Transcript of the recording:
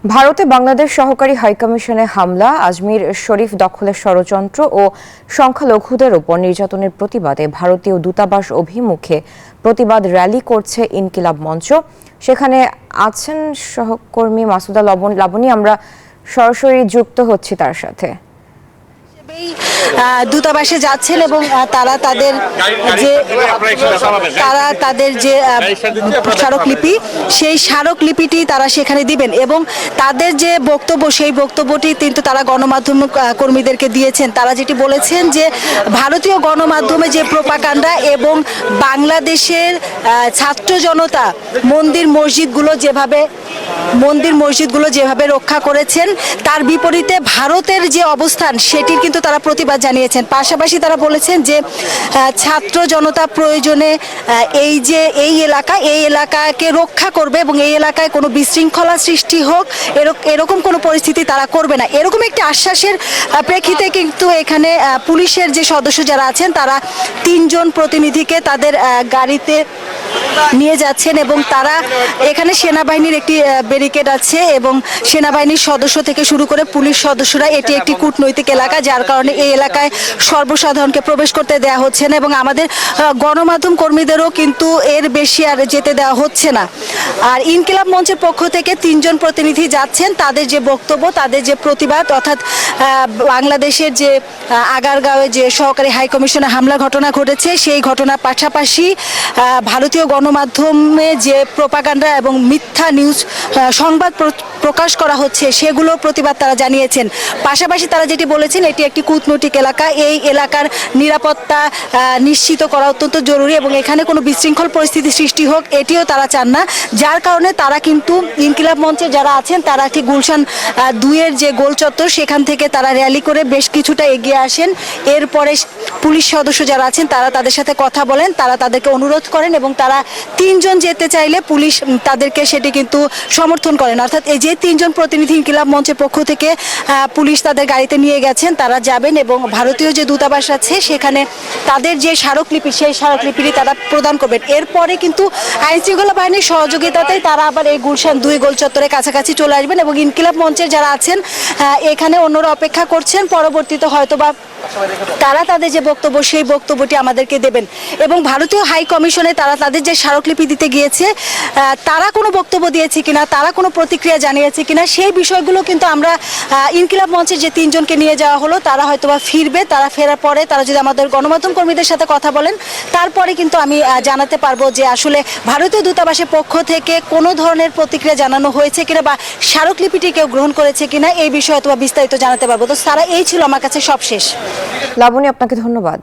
ভারতে বাংলাদেশ সহকারী হাইকমিশনে হামলা, আজমির শরীফ দখলের ষড়যন্ত্র ও সংখ্যালঘুদের উপর নির্যাতনের প্রতিবাদে ভারতীয় দূতাবাস অভিমুখে প্রতিবাদ র্যালি করছে ইনকিলাব মঞ্চ। সেখানে আছেন সহকর্মী মাসুদা লাবণী। আমরা সরাসরি যুক্ত হচ্ছি তার সাথে। দূতাবাসে যাচ্ছেন এবং তারা তাদের যে স্মারকলিপি, সেই স্মারকলিপিটি তারা সেখানে দিবেন এবং তাদের যে বক্তব্য, সেই বক্তব্যটি কিন্তু তারা গণমাধ্যম কর্মীদেরকে দিয়েছেন। তারা যেটি বলেছেন যে ভারতীয় গণমাধ্যমে যে প্রোপাগান্ডা এবং বাংলাদেশের ছাত্র জনতা মন্দির মসজিদগুলো যেভাবে রক্ষা করেছেন, তার বিপরীতে ভারতের যে অবস্থান সেটির কিন্তু তারা প্রতিবাদ জানিয়েছেন। পাশাপাশি তারা বলেছেন যে ছাত্র জনতা প্রয়োজনে এই এলাকাকে রক্ষা করবে এবং এই এলাকায় কোনো বিশৃঙ্খলা সৃষ্টি হোক এরকম কোনো পরিস্থিতি তারা করবে না। এরকম একটি আশ্বাসের প্রেক্ষিতে কিন্তু এখানে পুলিশের যে সদস্য যারা আছেন তারা 3 জন প্রতিনিধিকে তাদের গাড়িতে নিয়ে যাচ্ছেন এবং তারা এখানে সেনাবাহিনীর একটি ব্যারিকেড আছে এবং সেনাবাহিনীর সদস্য থেকে শুরু করে পুলিশ সদস্যরা, এটি একটি কূটনৈতিক এলাকা, যার কারণে এই এলাকায় সর্বসাধারণকে প্রবেশ করতে দেওয়া হচ্ছে না এবং আমাদের গণমাধ্যম কর্মীদেরও কিন্তু এর বেশি আর যেতে দেওয়া হচ্ছে না। আর ইনকিলাব মঞ্চের পক্ষ থেকে 3 জন প্রতিনিধি যাচ্ছেন। তাদের যে বক্তব্য, তাদের যে প্রতিবাদ, অর্থাৎ বাংলাদেশের যে আগারগাঁওয়ে যে সহকারী হাইকমিশনে হামলা ঘটনা ঘটেছে, সেই ঘটনার পাশাপাশি ভারতীয় গণমাধ্যমে যে প্রোপাগান্ডা এবং মিথ্যা নিউজ সংবাদ প্রকাশ করা হচ্ছে, সেগুলোর প্রতিবাদ তারা জানিয়েছেন। পাশাপাশি তারা যেটি বলেছেন, এটি একটি কূটনৈতিক এলাকা, এই এলাকার নিরাপত্তা নিশ্চিত করা অত্যন্ত জরুরি এবং এখানে কোনো বিশৃঙ্খল পরিস্থিতি সৃষ্টি হোক এটিও তারা চান না। যার কারণে তারা কিন্তু ইনকিলাব মঞ্চে যারা আছেন তারা ঠিক গুলশান 2-এর যে গোল চত্বর, সেখান থেকে তারা র্যালি করে বেশ কিছুটা এগিয়ে আসেন। এরপরে পুলিশ সদস্য যারা আছেন তারা তাদের সাথে কথা বলেন, তারা তাদেরকে অনুরোধ করেন এবং তারা 3 জন যেতে চাইলে পুলিশ তাদেরকে সেটি কিন্তু সমর্থন করেন। অর্থাৎ এই যে 3 জন প্রতিনিধি ইনকিলাব মঞ্চের পক্ষ থেকে পুলিশ তাদের গাড়িতে নিয়ে গেছেন, তারা যাবেন এবং ভারতীয় যে দূতাবাস আছে সেখানে তাদের যে স্মারকলিপি, সেই স্মারকলিপিটি তারা প্রদান করবেন। এরপরে কিন্তু আইনশৃঙ্খলা বাহিনীর সহযোগিতাতেই তারা আবার এই গুলশান 2 গোল চত্বরের কাছাকাছি চলে আসবেন এবং ইনকিলাব মঞ্চের যারা আছেন এখানে অন্যরা অপেক্ষা করছেন। পরবর্তীতে হয়তোবা তারা তাদের যে বক্তব্য, সেই বক্তব্যটি আমাদেরকে দেবেন এবং ভারতীয় হাই কমিশনে তারা তাদের যে স্মারকলিপি দিতে গিয়েছে, তারা কোনো বক্তব্য দিয়েছে কিনা, তারা কোনো প্রতিক্রিয়া জানিয়েছে কিনা, সেই বিষয়গুলো কিন্তু আমরা ইনকিলাব মঞ্চের যে 3 জনকে নিয়ে যাওয়া হলো, তারা হয়তোবা ফিরবে। তারা ফেরার পরে তারা যদি আমাদের গণমাধ্যম কর্মীদের সাথে কথা বলেন, তারপরে কিন্তু আমি জানাতে পারবো যে আসলে ভারতীয় দূতাবাসের পক্ষ থেকে কোনো ধরনের প্রতিক্রিয়া জানানো হয়েছে কিনা বা স্মারকলিপিটি কেউ গ্রহণ করেছে কিনা, এই বিষয়ে অথবা বিস্তারিত জানাতে পারবো। তো তারা এই ছিল আমার কাছে সবশেষ। লাবণী, আপনাকে ধন্যবাদ।